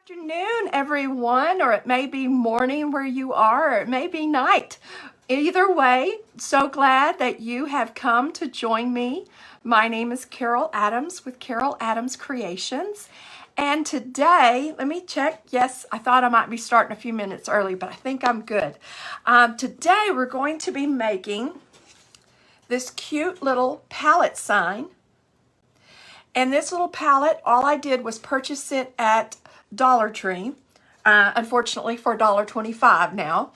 Afternoon, everyone, or it may be morning where you are, or it may be night. Either way, so glad that you have come to join me. My name is Carol Adams with Carol Adams Creations. And today, let me check. Yes, I thought I might be starting a few minutes early, but I think I'm good. Today, we're going to be making this cute little pallet sign. And this little pallet, all I did was purchase it at Dollar Tree, unfortunately for $1.25 now,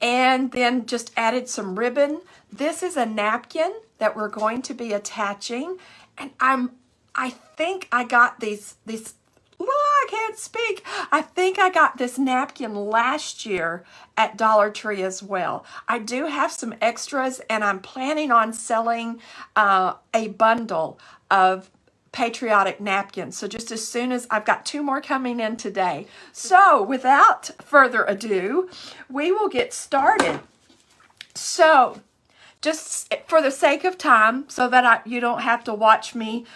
and then just added some ribbon. This is a napkin that we're going to be attaching, and I think I got I can't speak. I think I got this napkin last year at Dollar Tree as well. I do have some extras, and I'm planning on selling a bundle of Patriotic napkins. So just as soon as I've got 2 more coming in today. So without further ado, we will get started. So just for the sake of time, so that you don't have to watch me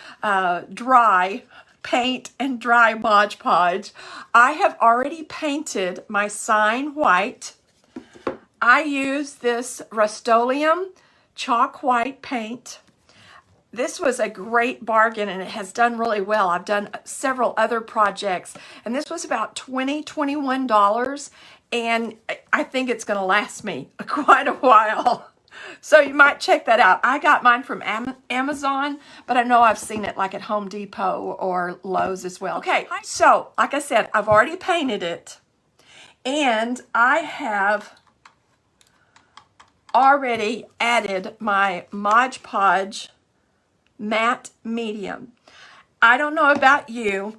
dry paint and dry Mod Podge, I have already painted my sign white. I use this Rust-Oleum chalk white paint. This was a great bargain, and it has done really well. I've done several other projects, and this was about $21, and I think it's going to last me quite a while. So you might check that out. I got mine from Amazon, but I know I've seen it like at Home Depot or Lowe's as well. Okay, so like I said, I've already painted it, and I have already added my Mod Podge matte medium. I don't know about you,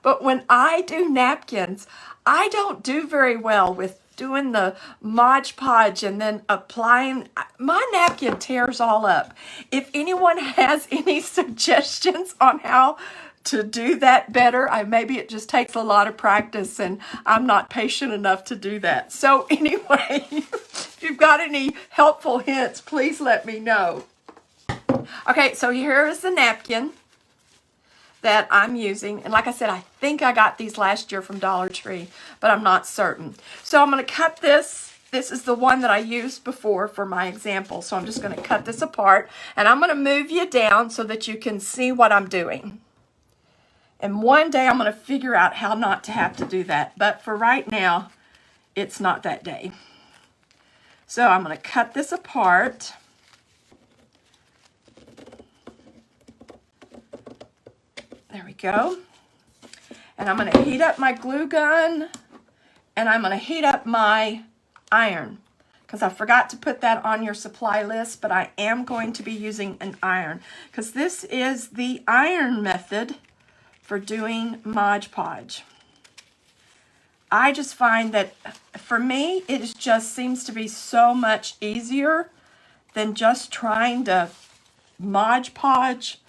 but when I do napkins, I don't do very well with doing the Mod Podge and then applying. My napkin tears all up. If anyone has any suggestions on how to do that better, maybe it just takes a lot of practice and I'm not patient enough to do that. So anyway, if you've got any helpful hints, please let me know. Okay, so here is the napkin that I'm using. And like I said, I think I got these last year from Dollar Tree, but I'm not certain. So I'm going to cut this. This is the one that I used before for my example. So I'm just going to cut this apart. And I'm going to move you down so that you can see what I'm doing. And one day I'm going to figure out how not to have to do that. But for right now, it's not that day. So I'm going to cut this apart. There we go. And I'm going to heat up my glue gun, and I'm going to heat up my iron, because I forgot to put that on your supply list, but I am going to be using an iron, because this is the iron method for doing Mod Podge. I just find that for me, it just seems to be so much easier than just trying to Mod Podge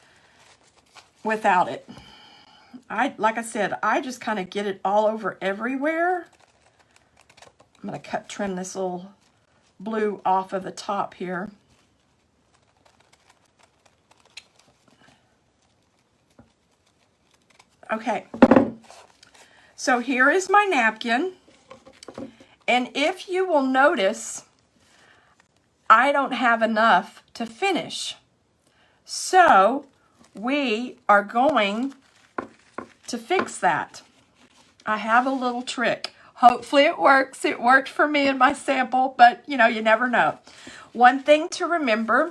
without it. Like I said, I just kind of get it all over everywhere. I'm going to trim this little blue off of the top here. Okay, so here is my napkin, and if you will notice, I don't have enough to finish. So we are going to fix that. I have a little trick. Hopefully it works. It worked for me in my sample, but you know, you never know. One thing to remember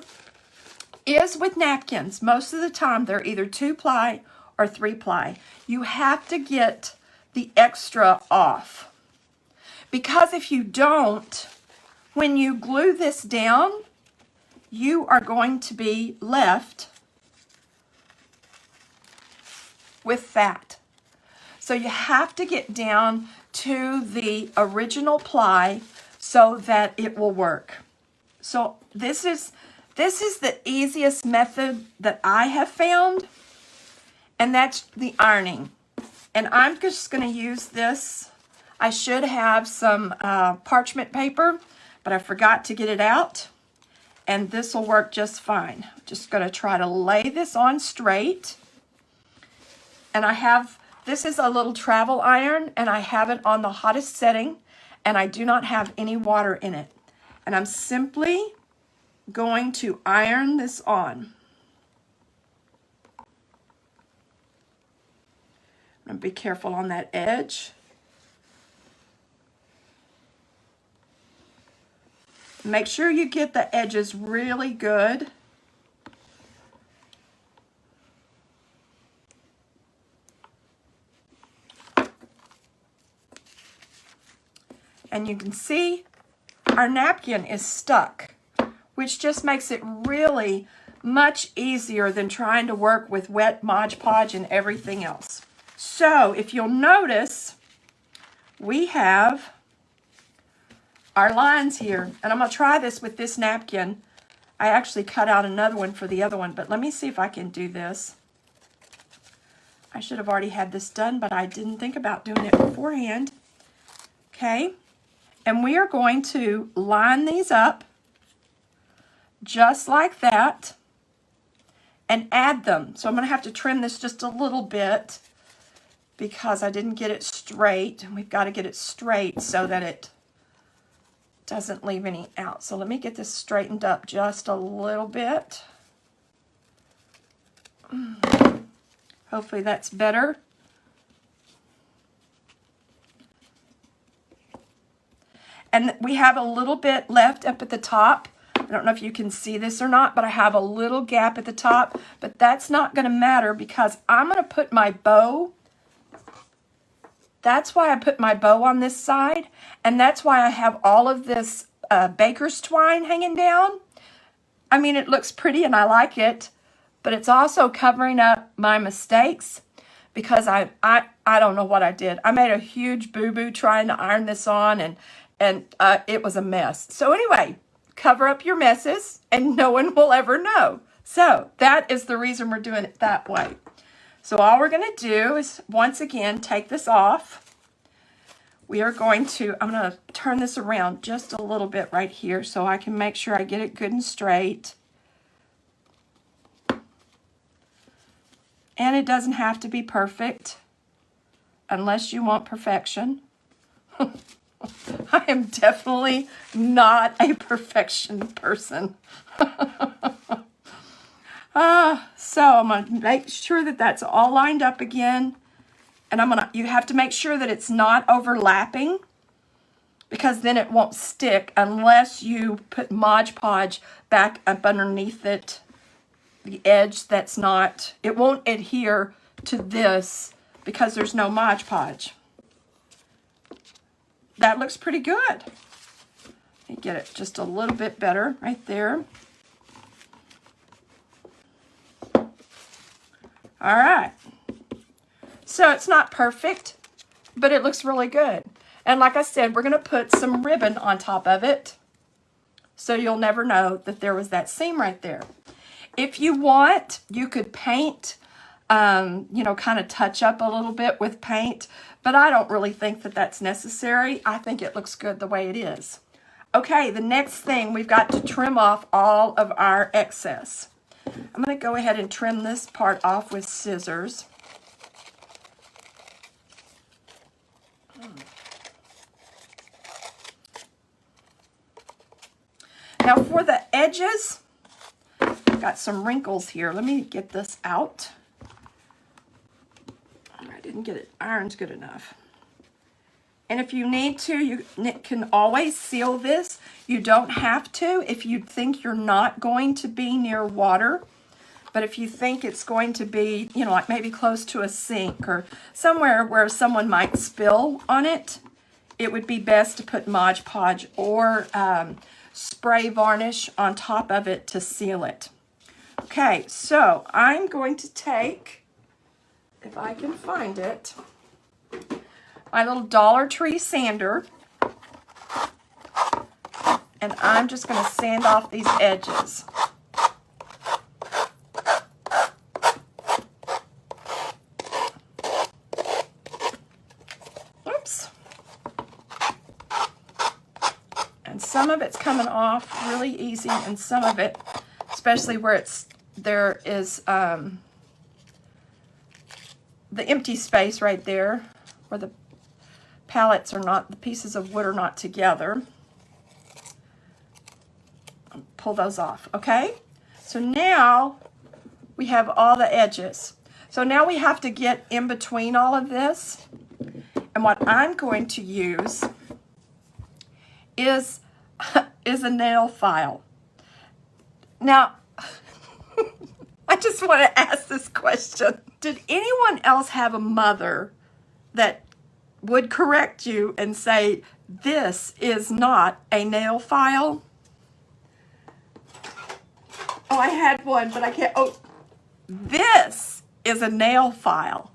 is with napkins, most of the time they're either 2-ply or 3-ply. You have to get the extra off, because if you don't, when you glue this down, you are going to be left with that. So you have to get down to the original ply so that it will work. So this is the easiest method that I have found, and that's the ironing. And I'm just going to use this. I should have some parchment paper, but I forgot to get it out, and this will work just fine. Just going to try to lay this on straight. And I have This is a little travel iron, and I have it on the hottest setting, and I do not have any water in it. And I'm simply going to iron this on. I'm going to be careful on that edge. Make sure you get the edges really good. And you can see our napkin is stuck, which just makes it really much easier than trying to work with wet Mod Podge and everything else. So if you'll notice, we have our lines here, and I'm going to try this with this napkin. I actually cut out another one for the other one, but let me see if I can do this. I should have already had this done, but I didn't think about doing it beforehand. Okay, and we are going to line these up just like that and add them. So I'm going to have to trim this just a little bit because I didn't get it straight. We've got to get it straight so that it doesn't leave any out. So let me get this straightened up just a little bit. Hopefully that's better. And we have a little bit left up at the top. I don't know if you can see this or not, but I have a little gap at the top, but that's not going to matter because I'm going to put my bow. That's why I put my bow on this side, and that's why I have all of this baker's twine hanging down. I mean, it looks pretty and I like it, but it's also covering up my mistakes because I don't know what I did. I made a huge boo-boo trying to iron this on, and it was a mess. So anyway, cover up your messes and no one will ever know. So that is the reason we're doing it that way. So all we're going to do is, once again, take this off. We are going to, I'm going to turn this around just a little bit right here so I can make sure I get it good and straight. And it doesn't have to be perfect unless you want perfection. I am definitely not a perfection person. So I'm going to make sure that that's all lined up again. And you have to make sure that it's not overlapping because then it won't stick unless you put Mod Podge back up underneath it. The edge that's not, it won't adhere to this because there's no Mod Podge. That looks pretty good. Let me get it just a little bit better right there. All right. So it's not perfect, but it looks really good. And like I said, we're going to put some ribbon on top of it so you'll never know that there was that seam right there. If you want, you could paint, you know, kind of touch up a little bit with paint, but I don't really think that that's necessary. I think it looks good the way it is. Okay, the next thing, we've got to trim off all of our excess. I'm going to go ahead and trim this part off with scissors. Now for the edges, I've got some wrinkles here. Let me get this out. I didn't get it ironed good enough. And if you need to, you can always seal this. You don't have to if you think you're not going to be near water. But if you think it's going to be, you know, like maybe close to a sink or somewhere where someone might spill on it, it would be best to put Mod Podge or spray varnish on top of it to seal it. Okay, so I'm going to take, if I can find it, my little Dollar Tree sander, and I'm just going to sand off these edges. Oops. And some of it's coming off really easy, and some of it, especially where there is the empty space right there where the pallets are not, the pieces of wood are not together. Pull those off, okay? So now we have all the edges. So now we have to get in between all of this. And what I'm going to use is a nail file. Now, I just want to ask this question. Did anyone else have a mother that would correct you and say, this is not a nail file? Oh, I had one, but I can't. Oh, this is a nail file.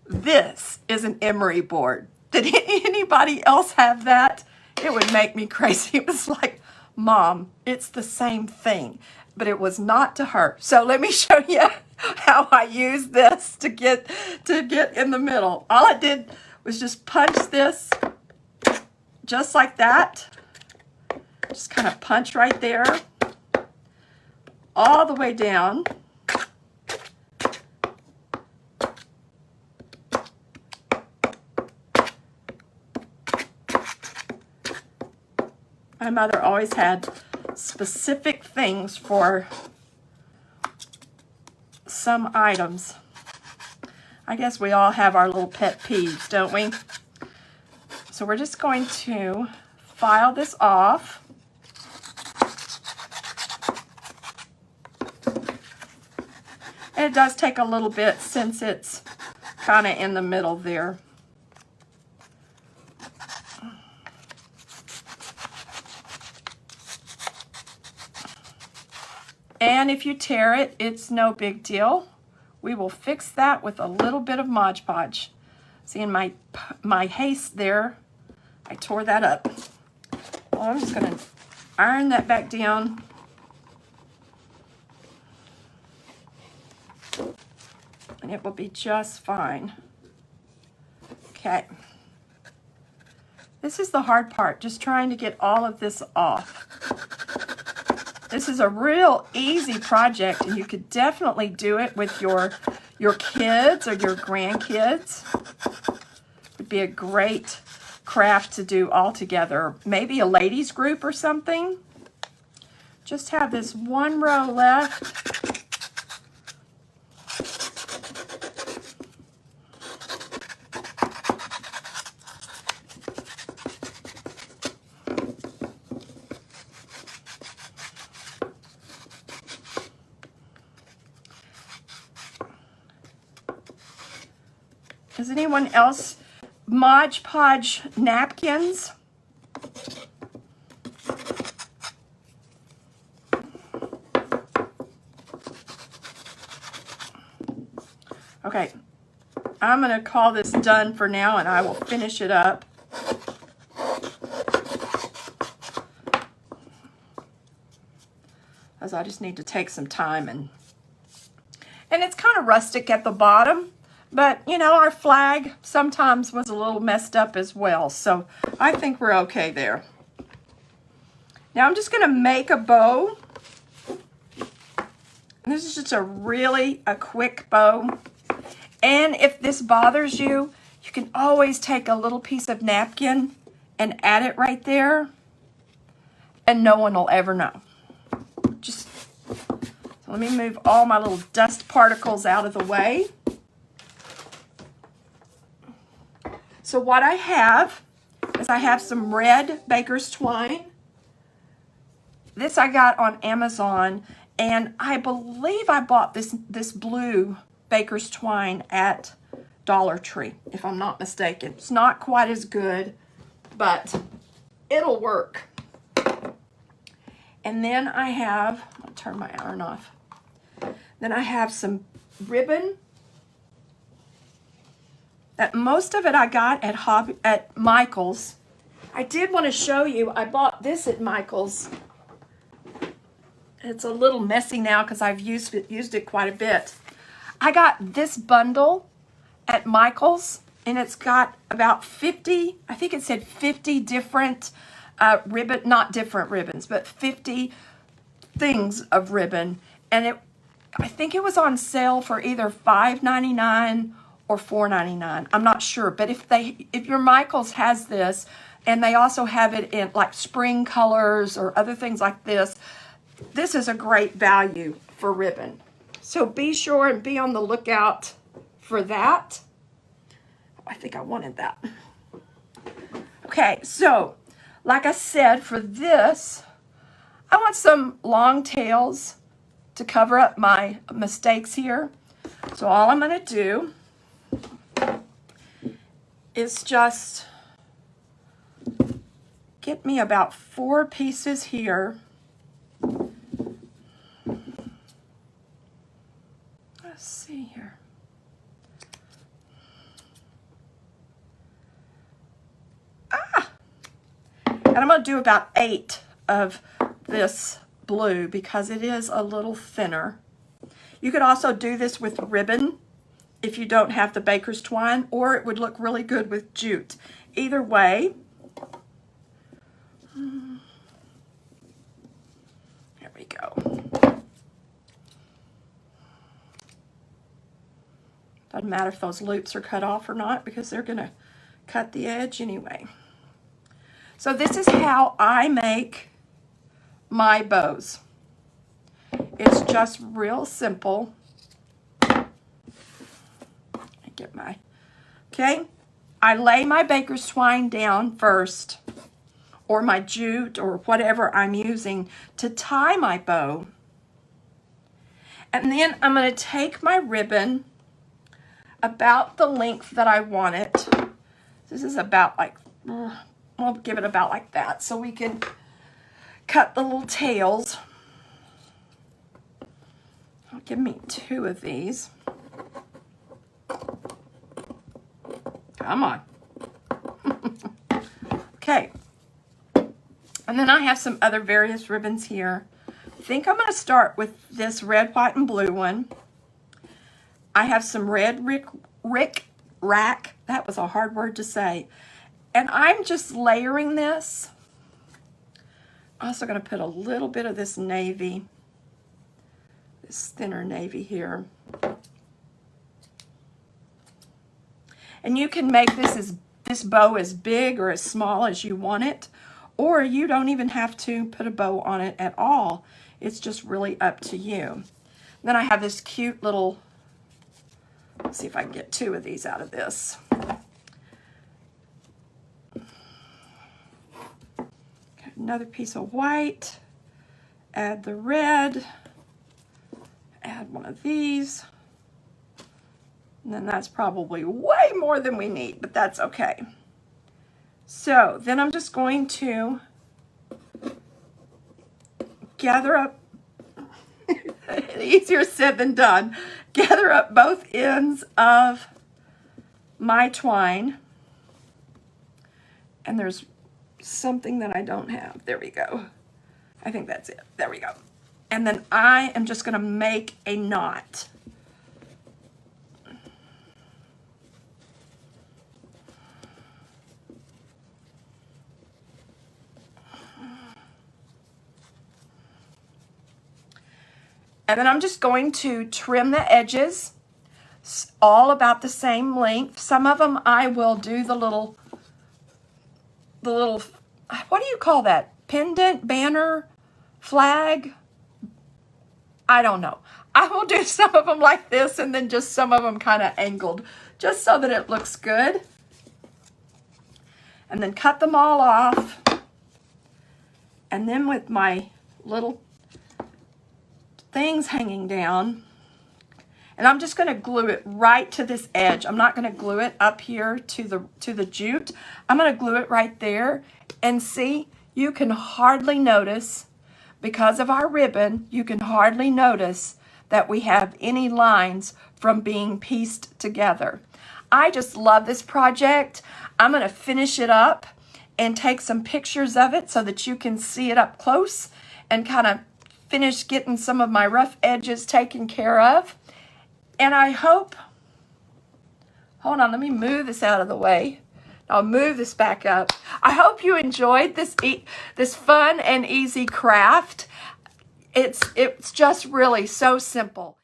This is an emery board. Did anybody else have that? It would make me crazy. It was like, Mom, it's the same thing. But it was not to her. So let me show you how I use this to get in the middle. All I did was just punch this just like that. Just kind of punch right there. All the way down. My mother always had specific things for some items. I guess we all have our little pet peeves, don't we? So we're just going to file this off. And it does take a little bit since it's kind of in the middle there. And if you tear it, it's no big deal. We will fix that with a little bit of Mod Podge. See, in my haste there, I tore that up. Well, I'm just going to iron that back down. And it will be just fine. Okay. This is the hard part, just trying to get all of this off. This is a real easy project, and you could definitely do it with your kids or your grandkids. It would be a great craft to do all together. Maybe a ladies group or something. Just have this one row left. Does anyone else Mod Podge napkins? Okay, I'm going to call this done for now, and I will finish it up. As I just need to take some time, and it's kind of rustic at the bottom. But, you know, our flag sometimes was a little messed up as well. So I think we're okay there. Now I'm just going to make a bow. And this is just a quick bow. And if this bothers you, you can always take a little piece of napkin and add it right there. And no one will ever know. So let me move all my little dust particles out of the way. So what I have is I have some red baker's twine. This I got on Amazon, and I believe I bought this blue baker's twine at Dollar Tree, if I'm not mistaken. It's not quite as good, but it'll work. And then I have, I'll turn my iron off. Then I have some ribbon. Most of it I got at Michael's. I did want to show you, I bought this at Michael's. It's a little messy now because I've used it quite a bit. I got this bundle at Michael's, and it's got about 50, I think it said 50 different not different ribbons, but 50 things of ribbon. And I think it was on sale for either $5.99 or $4.99. I'm not sure, but if your Michaels has this, and they also have it in like spring colors or other things like this, this is a great value for ribbon. So be sure and be on the lookout for that. I think I wanted that. Okay, so like I said, for this, I want some long tails to cover up my mistakes here. So all I'm going to do is just get me about 4 pieces here. Let's see here. And I'm going to do about 8 of this blue because it is a little thinner. You could also do this with ribbon if you don't have the baker's twine, or it would look really good with jute. Either way, there we go. Doesn't matter if those loops are cut off or not because they're going to cut the edge anyway. So this is how I make my bows. It's just real simple. Okay, I lay my baker's twine down first, or my jute, or whatever I'm using to tie my bow. And then I'm going to take my ribbon about the length that I want it. This is about like, I'll give it about like that so we can cut the little tails. I'll give me 2 of these. Come on. Okay. And then I have some other various ribbons here. I think I'm going to start with this red, white, and blue one. I have some red Rick Rack. That was a hard word to say. And I'm just layering this. I'm also going to put a little bit of this navy, this thinner navy here. And you can make this bow as big or as small as you want it, or you don't even have to put a bow on it at all. It's just really up to you. Then I have this cute little, let's see if I can get 2 of these out of this. Okay, another piece of white, add the red, add one of these. And then that's probably way more than we need, but that's okay. So then I'm just going to gather up, easier said than done, gather up both ends of my twine. And there's something that I don't have. There we go. I think that's it. There we go. And then I am just going to make a knot. And then I'm just going to trim the edges, all about the same length. Some of them I will do the little, what do you call that? Pendant, banner, flag? I don't know. I will do some of them like this and then just some of them kind of angled, just so that it looks good. And then cut them all off. And then with my little things hanging down, and I'm just going to glue it right to this edge. I'm not going to glue it up here to the jute. I'm going to glue it right there, and see, you can hardly notice, because of our ribbon, you can hardly notice that we have any lines from being pieced together. I just love this project. I'm going to finish it up and take some pictures of it so that you can see it up close and kind of finish getting some of my rough edges taken care of. And I hope, hold on, let me move this out of the way. I'll move this back up. I hope you enjoyed this fun and easy craft. It's just really so simple.